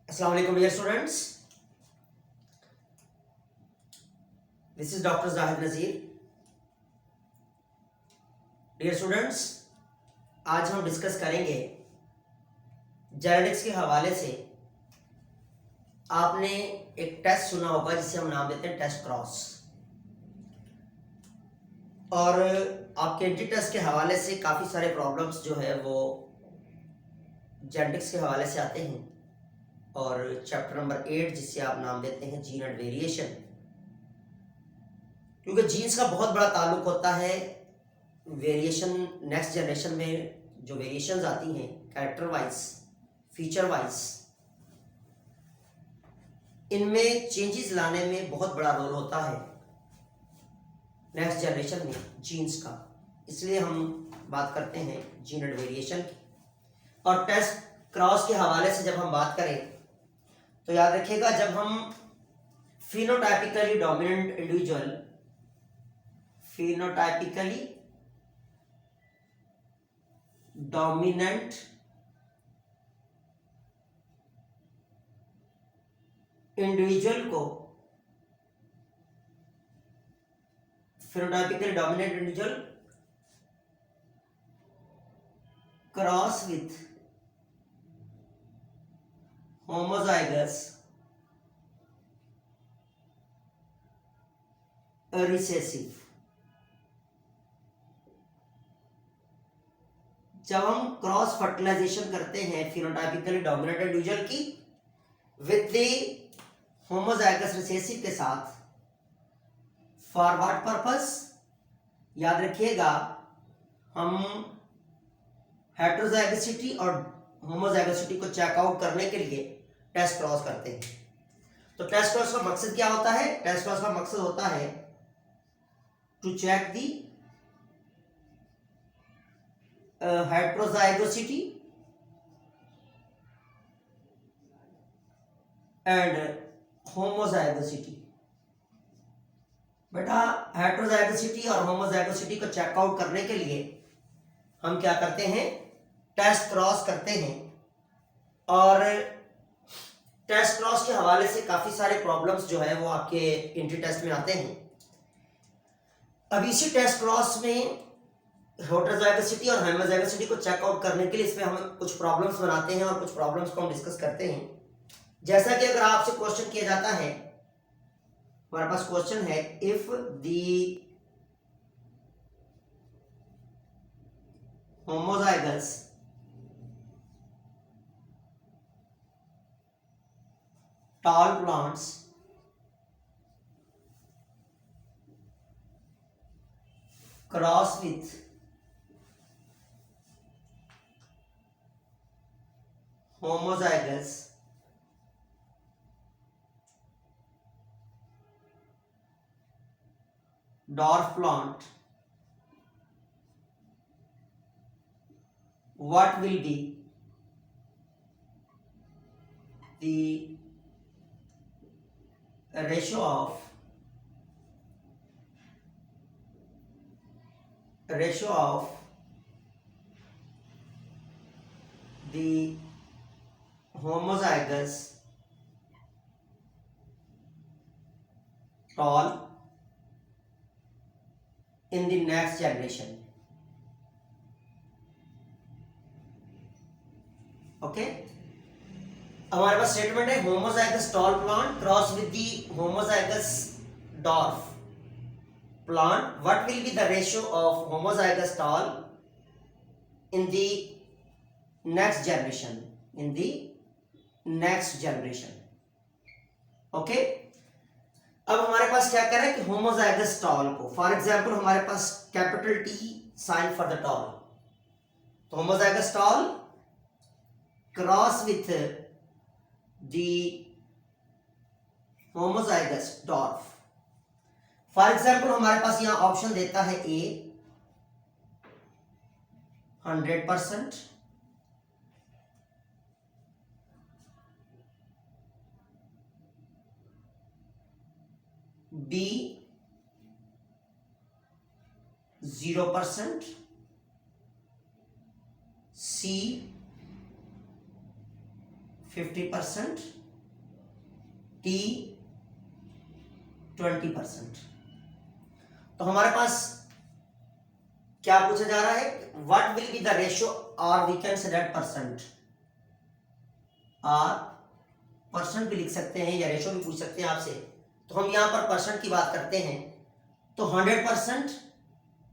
Assalamu alaikum dear students. This is Dr. Zahid Nazir. Dear students, आज हम discuss करेंगे genetics के हवाले से। आपने एक टेस्ट सुना होगा जिसे हम नाम देते हैं टेस्ट क्रॉस, और आपके एंटी टेस्ट के हवाले से काफ़ी सारे प्रॉब्लम्स जो है वो जेनेटिक्स के हवाले से आते हैं। और चैप्टर नंबर 8 जिसे आप नाम देते हैं जीन एंड वेरिएशन, क्योंकि जीन्स का बहुत बड़ा ताल्लुक होता है वेरिएशन। नेक्स्ट जनरेशन में जो वेरिएशंस आती हैं कैरेक्टर वाइज, फीचर वाइज, इनमें चेंजेस लाने में बहुत बड़ा रोल होता है नेक्स्ट जनरेशन में जीन्स का। इसलिए हम बात करते हैं जीन एंड वेरिएशन की। और टेस्ट क्रॉस के हवाले से जब हम बात करें तो याद रखिएगा, जब हम phenotypically dominant individual, phenotypically dominant individual को, phenotypically dominant individual cross with homozygous recessive, जब हम क्रॉस फर्टिलाइजेशन करते हैं फिनोटाइपिकली डोमिनेंट इंडिविजुअल की विथ द होमोजाइगस रिसेसिव के साथ, फॉर व्हाट पर्पस, याद रखिएगा, हम हेटेरोजाइगोसिटी और होमोजाइगोसिटी को चेकआउट करने के लिए टेस्ट क्रॉस करते हैं। तो टेस्ट क्रॉस का मकसद क्या होता है? टेस्ट क्रॉस का मकसद होता है to check the heterozygosity and homozygosity. बेटा, हेटेरोजाइगोसिटी और होमोजाइगोसिटी को चेकआउट करने के लिए हम क्या करते हैं? टेस्ट क्रॉस करते हैं। और टेस्ट क्रॉस के हवाले से काफी सारे प्रॉब्लम्स जो है वो आपके एंट्री टेस्ट में आते हैं। अब इसी टेस्ट क्रॉस में हेटेरोजाइगोसिटी और होमोजाइगोसिटी को चेकआउट करने के लिए इसमें हम कुछ प्रॉब्लम्स बनाते हैं और कुछ प्रॉब्लम्स को हम डिस्कस करते हैं। जैसा कि अगर आपसे क्वेश्चन किया जाता है, हमारे पास क्वेश्चन है, if the homozygous tall plants cross with homozygous dwarf plant, what will be the ratio of the homozygous tall in the next generation? Okay, हमारे पास स्टेटमेंट है homozygous tall plant cross with the homozygous dwarf plant, what will be the ratio of homozygous tall in the next generation, okay. अब हमारे पास क्या कर रहा है कि होमोजाइगस टॉल को, फॉर एग्जांपल हमारे पास capital T sign for the tall, तो homozygous tall cross with the homozygous dwarf। For example हमारे पास यहां ऑप्शन देता है ए 100%, बी 0%, सी 50%, टी 20%। तो हमारे पास क्या पूछा जा रहा है, what will be the ratio, और we can say that percent, और परसेंट भी लिख सकते हैं या रेशियो भी पूछ सकते हैं आपसे। तो हम यहां पर परसेंट की बात करते हैं, तो 100%,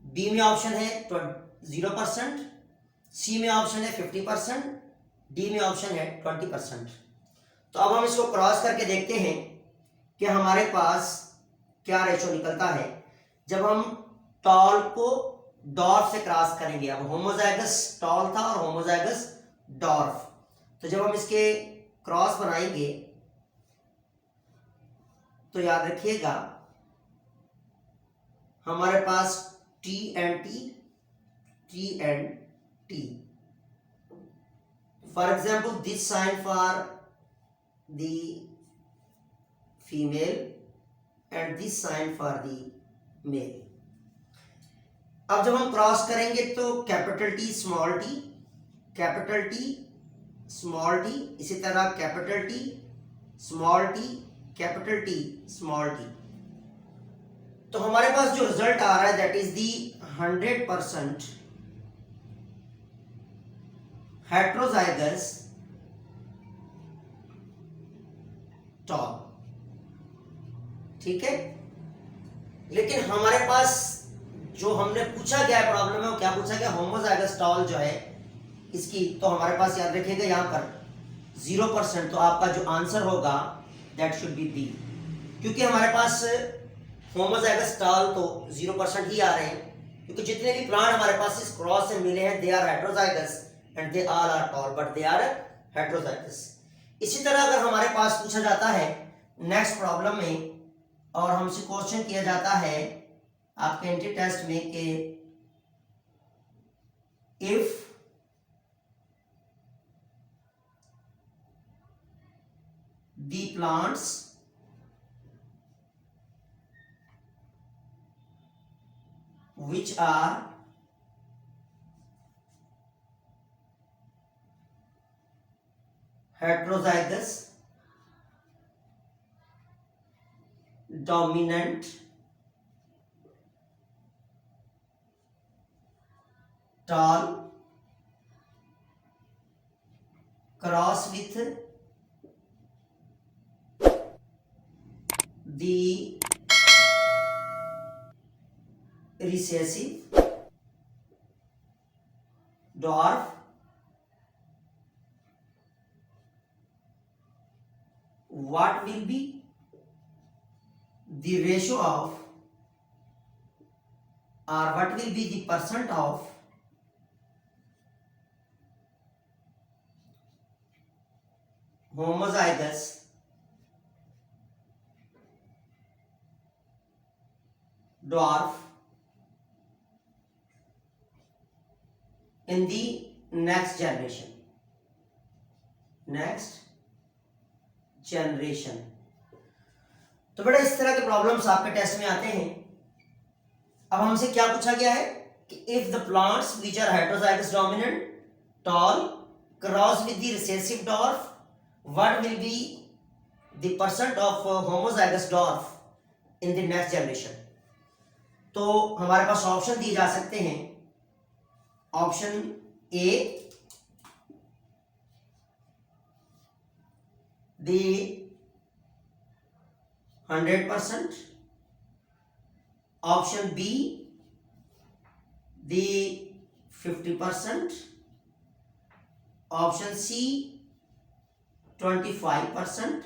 बी में ऑप्शन है 0%, सी में ऑप्शन है 50%, डी में ऑप्शन है 20%। तो अब हम इसको क्रॉस करके देखते हैं कि हमारे पास क्या रेशो निकलता है जब हम टॉल को डॉर्फ से क्रॉस करेंगे। अब होमोजाइगस टॉल था और होमोजाइगस डॉर्फ, तो जब हम इसके क्रॉस बनाएंगे तो याद रखिएगा हमारे पास T and T. For example this sign for the female and this sign for the male. अब जब हम क्रॉस करेंगे तो capital T small T, capital T small T, इसी तरह capital T small T, capital T small T. तो हमारे पास जो रिजल्ट आ रहा है that is the 100% heterozygous tall. ठीक है, लेकिन हमारे पास जो हमने पूछा गया है प्रॉब्लम में वो क्या पूछा गया, होमोजाइगस टॉल जो है इसकी, तो हमारे पास याद रखिएगा यहां पर 0%, तो आपका जो आंसर होगा दैट शुड बी बी, क्योंकि हमारे पास होमोजाइगस टॉल तो 0% ही आ रहे हैं, क्योंकि जितने भी प्लांट हमारे पास इस क्रॉस से मिले हैं they are heterozygous and they all are tall, but they are heterozygous. इसी तरह अगर हमारे पास पूछा जाता है नेक्स्ट प्रॉब्लम में और हमसे क्वेश्चन किया जाता है आपके एंट्री टेस्ट में कि if the plants which are heterozygous dominant tall cross with the recessive dwarf, what will be the ratio of, or what will be the percent of homozygous dwarf in the next generation, तो बेटा इस तरह के problems आपके test में आते हैं। अब हमसे क्या पूछा गया है कि if the plants which are heterozygous dominant tall cross with the recessive dwarf, what will be the percent of homozygous dwarf in the next generation. तो हमारे पास ऑप्शन दिए जा सकते हैं, option A the 100%, option B the 50%, option C 25%,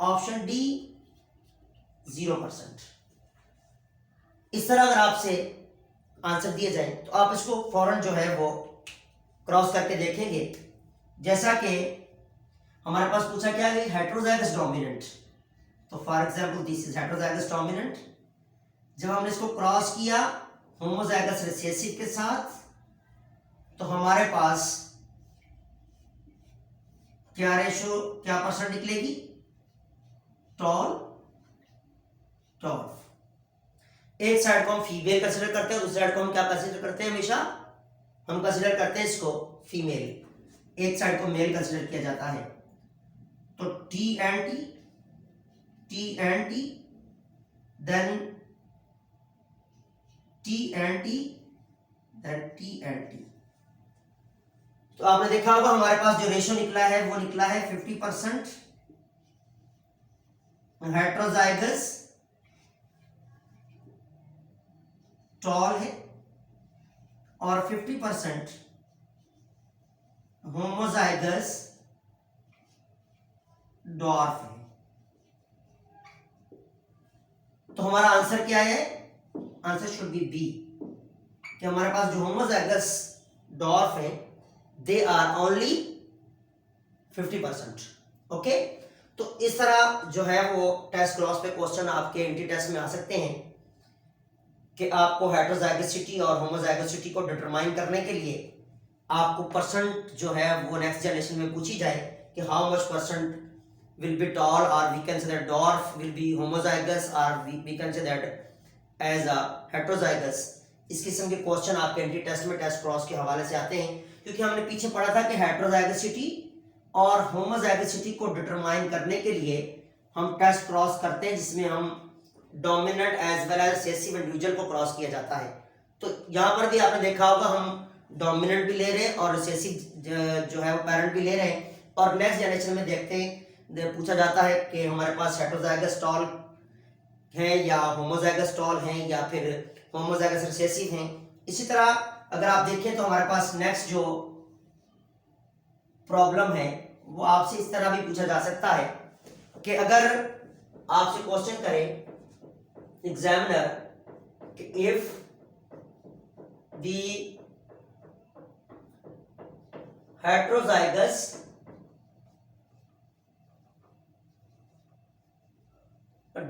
option D 0%। इस तरह अगर आपसे आंसर दिए जाए तो आप इसको फौरन जो है वो क्रॉस करके देखेंगे। जैसा कि हमारे पास पूछा क्या है, हेट्रोजाइगस डोमिनेंट, तो for example this is heterozygous dominant. जब हमने इसको क्रॉस किया होमोजाइगस रिसेसिव के साथ तो हमारे पास क्या रेशो, क्या परसेंट निकलेगी, टॉल टॉल। एक साइड को हम फीमेल कंसीडर करते हैं, दूसरी साइड को हम क्या कंसीडर करते हैं, हमेशा हम कंसीडर करते हैं इसको फीमेल। एक साइड को मेल कंसिडर किया जाता है। तो T and T then T and T then T and T. तो आपने देखा होगा हमारे पास जो रेशियो निकला है वो निकला है 50% हेट्रोजाइगस टॉल है और 50% होमोजाइगस डॉर्फ है। तो हमारा आंसर क्या है? आंसर शुड बी बी, कि हमारे पास जो होमोजाइगस डॉर्फ है दे आर ओनली 50%। ओके, तो इस तरह जो है वो टेस्ट क्रॉस पे क्वेश्चन आपके एंटी टेस्ट में आ सकते हैं कि आपको हेट्रोजाइगोसिटी और होमोजाइगोसिटी को डिटरमाइन करने के लिए आपको परसेंट जो है वो नेक्स्ट जनरेशन में पूछी जाए कि how much percent will be tall, or we can say that dwarf will be homozygous, or we can say that as a heterozygous। इस किस्म के क्वेश्चन आपके एंटी टेस्ट में टेस्ट क्रॉस के हवाले से आते हैं, क्योंकि हमने पीछे पढ़ा था कि हेट्रोजाइगोसिटी और होमोजाइगोसिटी को डिटरमाइन करने के लिए हम टेस्ट क्रॉस करते हैं, जिसमें हम dominant as well as recessive individual को क्रॉस किया जाता है। तो यहाँ पर भी आपने देखा होगा हम डोमिनेंट भी ले रहे हैं और रिसेसिव जो है वो पेरेंट भी ले रहे हैं। और नेक्स्ट जनरेशन में देखते हैं, पूछा जाता है कि हमारे पास हेट्रोजाइगस टॉल है या होमोजाइगस टॉल है या फिर होमोजाइगस रिसेसिव हैं। इसी तरह अगर आप देखें तो हमारे पास नेक्स्ट जो प्रॉब्लम है वो आपसे इस तरह भी पूछा जा सकता है कि अगर आपसे क्वेश्चन करे एग्जामिनर कि if the heterozygous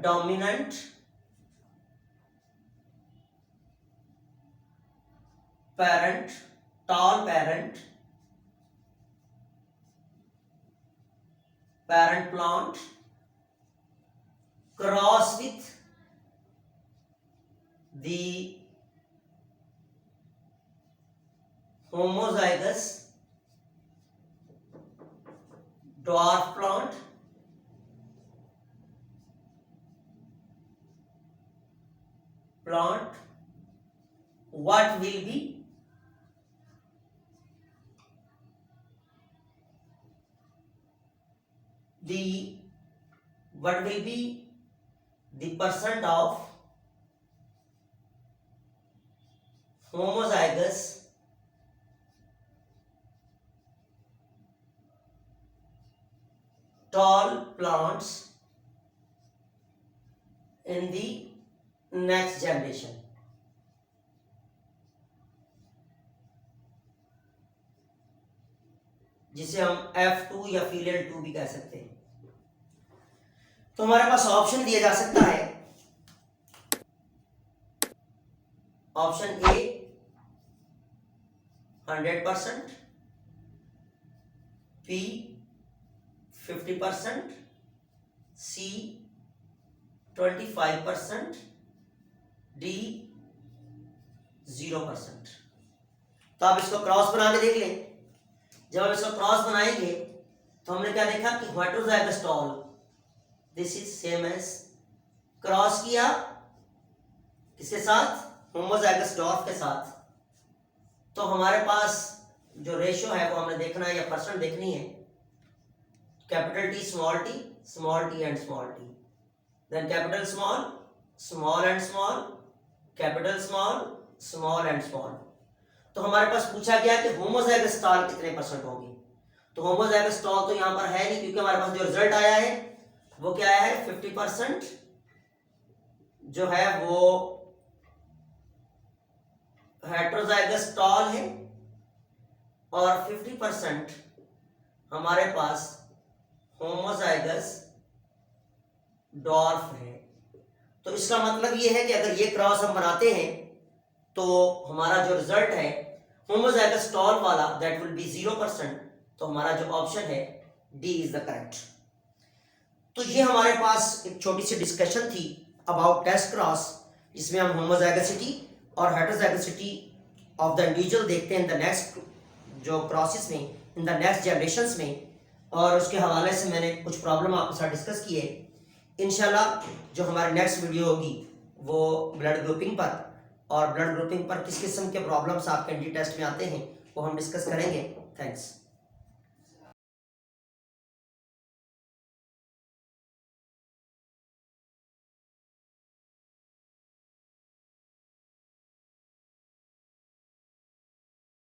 dominant parent, tall parent plant cross with the homozygous dwarf plant, what will be the percent of homozygous tall plants in the next generation. जिसे हम F2 या फीलियल 2 भी कह सकते हैं। तो हमारे पास ऑप्शन दिया जा सकता है, option A 100%, B 50%, C 25%, D 0%। तो आप इसको क्रॉस बना के देख लें। जब हम इसको क्रॉस बनाएंगे तो हमने क्या देखा कि heterozygous tall this is same as, cross किया किसके साथ? होमोजाइगस डॉर्फ के साथ। तो हमारे पास जो रेशियो है वो हमने देखना है या परसेंट देखनी है, capital T small T and small T, then capital small and small, capital small and small. तो हमारे पास पूछा गया कि होमोजाइगस टॉल कितने परसेंट होंगे। तो होमोजाइगस टॉल तो यहाँ पर है नहीं, क्योंकि हमारे पास जो रिजल्ट आया है वो क्या आया है? 50% जो है वो हेट्रोजाइगस टॉल है और 50% हमारे पास होमोजाइगस डॉर्फ है। तो इसका मतलब ये है कि अगर ये क्रॉस हम बनाते हैं तो हमारा जो रिजल्ट है होमोजाइगस टॉल वाला दैट विल बी 0%। तो हमारा जो ऑप्शन है डी इज द करेक्ट। तो ये हमारे पास एक छोटी सी डिस्कशन थी अबाउट टेस्ट क्रॉस, जिसमें हम होमोजाइगोसिटी और हेट्रोजाइगोसिटी ऑफ द इंडिविजुअल देखते हैं इन द नेक्स्ट जो क्रॉसेस में इन द नेक्स्ट जनरेशन्स में, और उसके हवाले से मैंने कुछ प्रॉब्लम आपके साथ डिस्कस किए। इंशाल्लाह जो हमारी नेक्स्ट वीडियो होगी वो ब्लड ग्रुपिंग पर, और ब्लड ग्रुपिंग पर किस किस्म के प्रॉब्लम्स आपके एंटी टेस्ट में आते हैं वो हम डिस्कस करेंगे। थैंक्स।